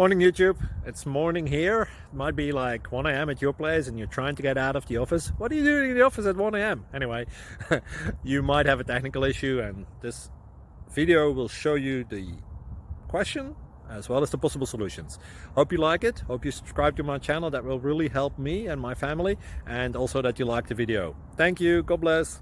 Morning YouTube, it's morning here. It might be like 1 a.m. at your place and you're trying to get out of the office. What are you doing in the office at 1 a.m.? Anyway, you might have a technical issue and this video will show you the question as well as the possible solutions. Hope you like it, hope you subscribe to my channel. That will really help me and my family, and also that you like the video. Thank you, God bless.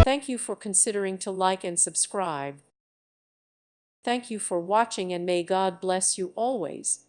Thank you for considering to like and subscribe. Thank you for watching, and may God bless you always.